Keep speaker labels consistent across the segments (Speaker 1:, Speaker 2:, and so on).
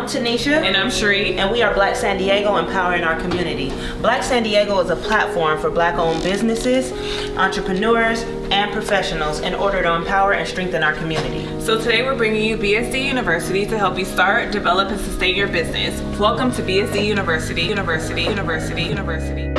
Speaker 1: Tanisha.
Speaker 2: And I'm Sheree.
Speaker 1: And we are Black San Diego, empowering our community. Black San Diego is a platform for Black-owned businesses, entrepreneurs, and professionals in order to empower and strengthen our community.
Speaker 2: So today we're bringing you BSD University to help you start, develop, and sustain your business. Welcome to BSD University, University, University, University.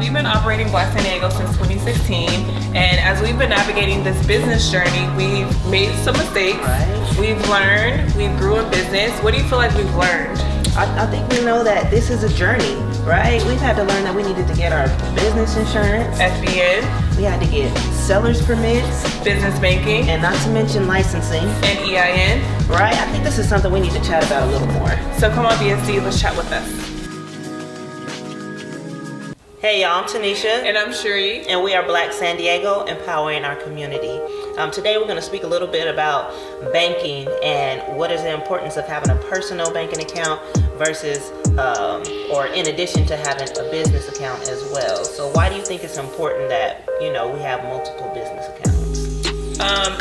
Speaker 2: We've been operating Black San Diego since 2016, and as we've been navigating this business journey, we've made some mistakes.
Speaker 1: Right.
Speaker 2: We've learned, we've grew in business. What do you feel like we've learned?
Speaker 1: I think we know that this is a journey, right? We've had to learn that we needed to get our business insurance,
Speaker 2: FBN,
Speaker 1: we had to get seller's permits,
Speaker 2: business banking,
Speaker 1: and not to mention licensing,
Speaker 2: and EIN.
Speaker 1: right? I think this is something we need to chat about a little more.
Speaker 2: So come on, BSD, let's chat with us.
Speaker 1: Hey y'all, I'm Tanisha.
Speaker 2: And I'm Sheree.
Speaker 1: And we are Black San Diego, empowering our community. Today we're going to speak a little bit about banking and what is the importance of having a personal banking account versus, or in addition to having a business account as well. So why do you think it's important that, we have multiple business accounts?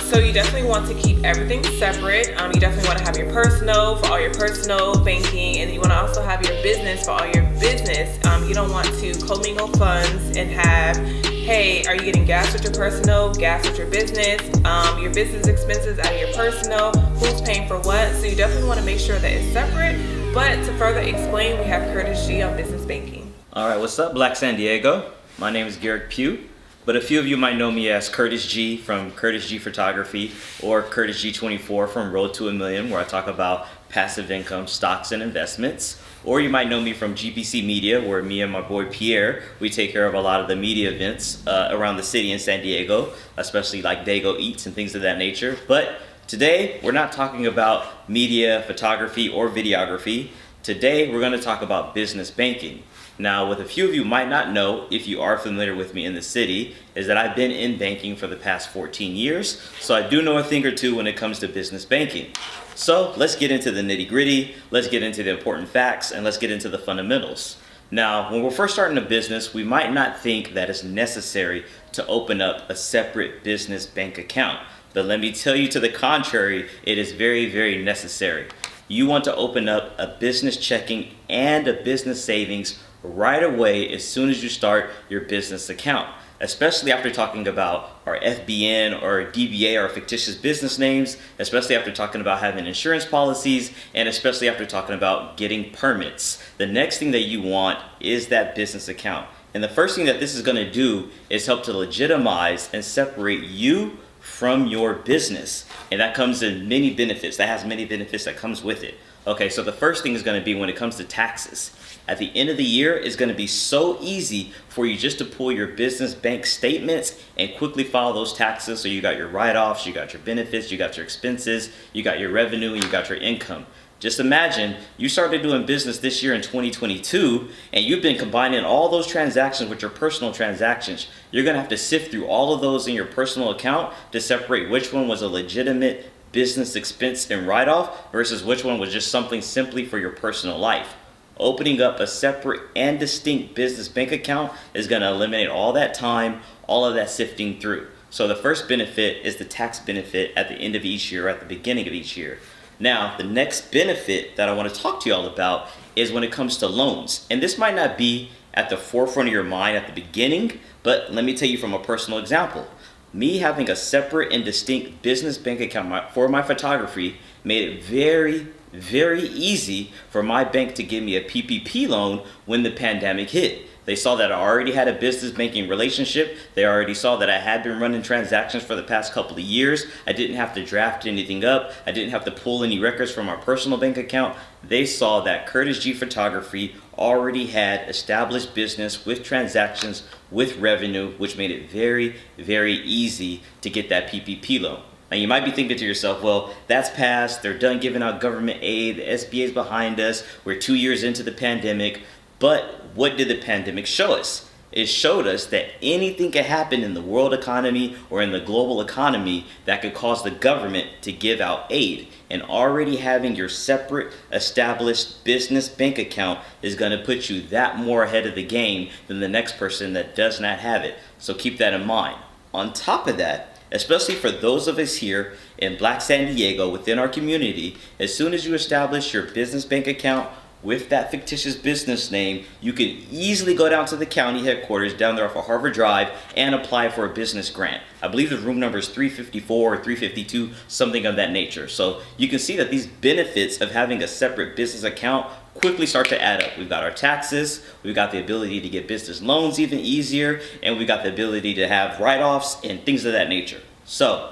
Speaker 2: So you definitely want to keep everything separate. You definitely want to have your personal for all your personal banking, and you want to also have your business for all your business. You don't want to commingle funds and have, hey, are you getting gas with your personal, gas with your business expenses out of your personal, who's paying for what? So you definitely want to make sure that it's separate. But to further explain, we have Curtis G on business banking.
Speaker 3: All right, what's up, Black San Diego? My name is Garrett Pugh, but a few of you might know me as Curtis G from Curtis G Photography, or Curtis G24 from Road to a Million, where I talk about passive income, stocks, and investments. Or you might know me from GPC Media, where me and my boy Pierre, we take care of a lot of the media events around the city in San Diego, especially like Dago Eats and things of that nature. But today, we're not talking about media, photography, or videography. Today, we're going to talk about business banking. Now, what a few of you might not know, if you are familiar with me in the city, is that I've been in banking for the past 14 years, so I do know a thing or two when it comes to business banking. So let's get into the nitty-gritty, let's get into the important facts, and let's get into the fundamentals. Now, when we're first starting a business, we might not think that it's necessary to open up a separate business bank account. But let me tell you to the contrary, it is very, very necessary. You want to open up a business checking and a business savings right away as soon as you start your business account, especially after talking about our FBN or DBA, our fictitious business names, especially after talking about having insurance policies, and especially after talking about getting permits. The next thing that you want is that business account. And the first thing that this is going to do is help to legitimize and separate you from your business. And that comes in many benefits. That has many benefits that comes with it. Okay, so the first thing is going to be when it comes to taxes. At the end of the year, it's going to be so easy for you just to pull your business bank statements and quickly file those taxes. So you got your write-offs, you got your benefits, you got your expenses, you got your revenue, and you got your income. Just imagine you started doing business this year in 2022, and you've been combining all those transactions with your personal transactions. You're going to have to sift through all of those in your personal account to separate which one was a legitimate business expense and write-off versus which one was just something simply for your personal life. Opening up a separate and distinct business bank account is going to eliminate all that time, all of that sifting through. So the first benefit is the tax benefit at the end of each year, or at the beginning of each year. Now, the next benefit that I want to talk to y'all about is when it comes to loans. And this might not be at the forefront of your mind at the beginning, but let me tell you from a personal example. Me having a separate and distinct business bank account for my photography made it very, very easy for my bank to give me a PPP loan when the pandemic hit. They saw that I already had a business banking relationship. They already saw that I had been running transactions for the past couple of years. I didn't have to draft anything up. I didn't have to pull any records from our personal bank account. They saw that Curtis G Photography already had established business with transactions, with revenue, which made it very, very easy to get that PPP loan. Now you might be thinking to yourself, well, that's past, they're done giving out government aid, the SBA is behind us, we're 2 years into the pandemic. But what did the pandemic show us? it showed us that anything can happen in the world economy or in the global economy that could cause the government to give out aid. And already having your separate established business bank account is going to put you that more ahead of the game than the next person that does not have it. So keep that in mind. On top of that, especially for those of us here in Black San Diego within our community, as soon as you establish your business bank account with that fictitious business name, you can easily go down to the county headquarters down there off of Harvard Drive and apply for a business grant. I believe the room number is 354 or 352, something of that nature. So you can see that these benefits of having a separate business account quickly start to add up. We've got our taxes, we've got the ability to get business loans even easier, and we've got the ability to have write-offs and things of that nature. So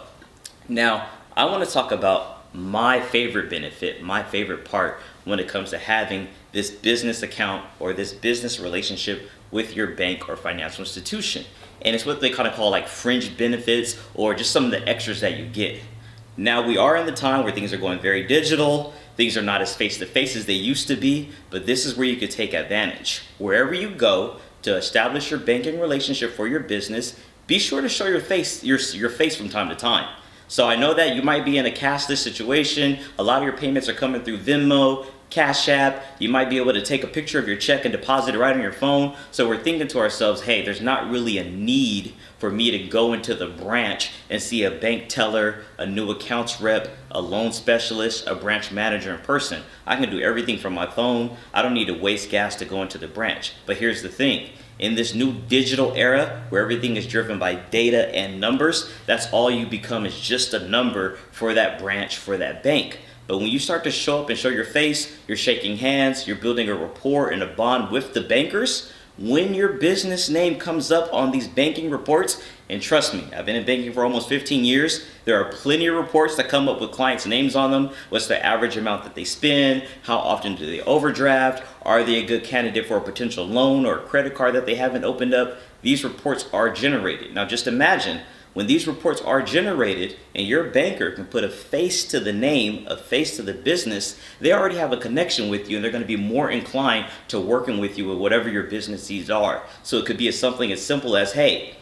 Speaker 3: now I want to talk about my favorite benefit, my favorite part when it comes to having this business account or this business relationship with your bank or financial institution. And it's what they kind of call like fringe benefits, or just some of the extras that you get. Now, we are in the time where things are going very digital. Things are not as face-to-face as they used to be, but this is where you could take advantage. Wherever you go to establish your banking relationship for your business, be sure to show your face from time to time. So I know that you might be in a cashless situation. A lot of your payments are coming through Venmo, Cash App. You might be able to take a picture of your check and deposit it right on your phone. So we're thinking to ourselves, hey, there's not really a need for me to go into the branch and see a bank teller, a new accounts rep, a loan specialist, a branch manager in person. I can do everything from my phone. I don't need to waste gas to go into the branch. But here's the thing. In this new digital era where everything is driven by data and numbers, that's all you become, is just a number for that branch, for that bank. But when you start to show up and show your face, you're shaking hands, you're building a rapport and a bond with the bankers, when your business name comes up on these banking reports, and trust me, I've been in banking for almost 15 years, there are plenty of reports that come up with clients' names on them. What's the average amount that they spend? How often do they overdraft? Are they a good candidate for a potential loan or a credit card that they haven't opened up? These reports are generated. Now just imagine, when these reports are generated and your banker can put a face to the name, a face to the business, they already have a connection with you, and they're going to be more inclined to working with you with whatever your business needs are. So it could be something as simple as, hey,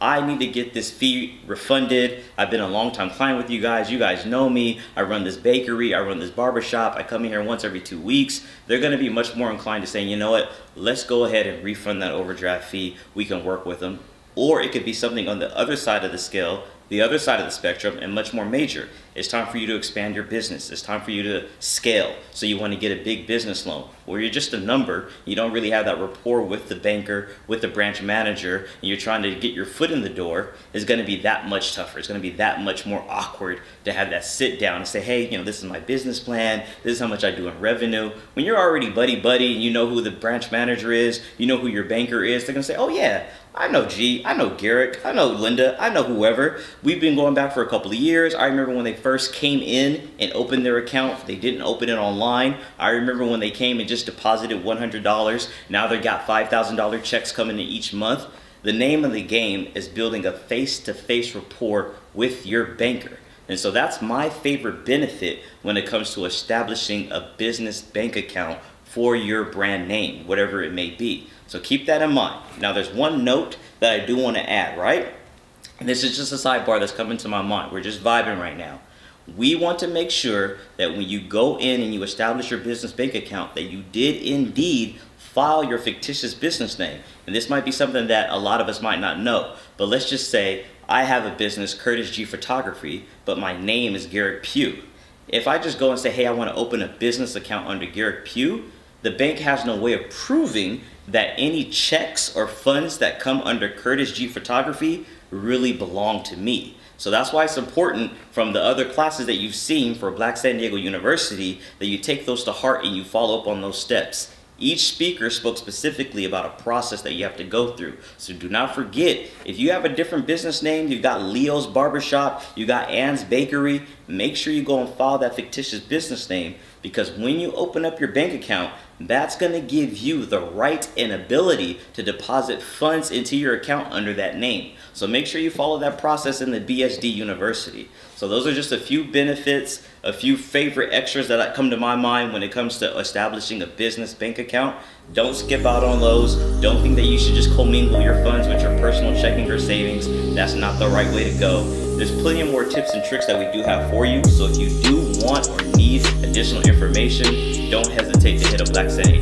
Speaker 3: I need to get this fee refunded. I've been a long-time client with you guys. You guys know me. I run this bakery. I run this barbershop. I come in here once every 2 weeks. They're going to be much more inclined to saying, you know what, let's go ahead and refund that overdraft fee. We can work with them. Or it could be something on the other side of the scale, the other side of the spectrum, and much more major. It's time for you to expand your business. It's time for you to scale. So you want to get a big business loan, or you're just a number. You don't really have that rapport with the banker, with the branch manager, and you're trying to get your foot in the door. It's going to be that much tougher. It's going to be that much more awkward to have that sit down and say, hey, this is my business plan. This is how much I do in revenue. When you're already buddy-buddy and you know who the branch manager is, you know who your banker is, they're going to say, oh yeah, I know G, I know Garrick, I know Linda, I know whoever. We've been going back for a couple of years. I remember when they first came in and opened their account, they didn't open it online. I remember when they came and just deposited $100. Now they got $5,000 checks coming in each month. The name of the game is building a face-to-face rapport with your banker. And so that's my favorite benefit when it comes to establishing a business bank account for your brand name, whatever it may be. So keep that in mind. Now there's one note that I do want to add, right? And this is just a sidebar that's coming to my mind. We're just vibing right now. We want to make sure that when you go in and you establish your business bank account, that you did indeed file your fictitious business name. And this might be something that a lot of us might not know, but let's just say I have a business, Curtis G Photography, but my name is Garrick Pugh. If I just go and say, hey, I want to open a business account under Garrick Pugh, the bank has no way of proving that any checks or funds that come under Curtis G Photography really belong to me. So that's why it's important, from the other classes that you've seen for Black San Diego University, that you take those to heart and you follow up on those steps. Each speaker spoke specifically about a process that you have to go through. So do not forget, if you have a different business name, you've got Leo's Barbershop, you got Ann's Bakery, make sure you go and file that fictitious business name, because when you open up your bank account, that's going to give you the right and ability to deposit funds into your account under that name. So make sure you follow that process in the BSD University. So those are just a few benefits, a few favorite extras that come to my mind when it comes to establishing a business bank account. Don't skip out on those. Don't think that you should just commingle your funds with your personal checking or savings. That's not the right way to go. There's plenty of more tips and tricks that we do have for you. So if you do want or need additional information, don't hesitate to hit up Black Sandy.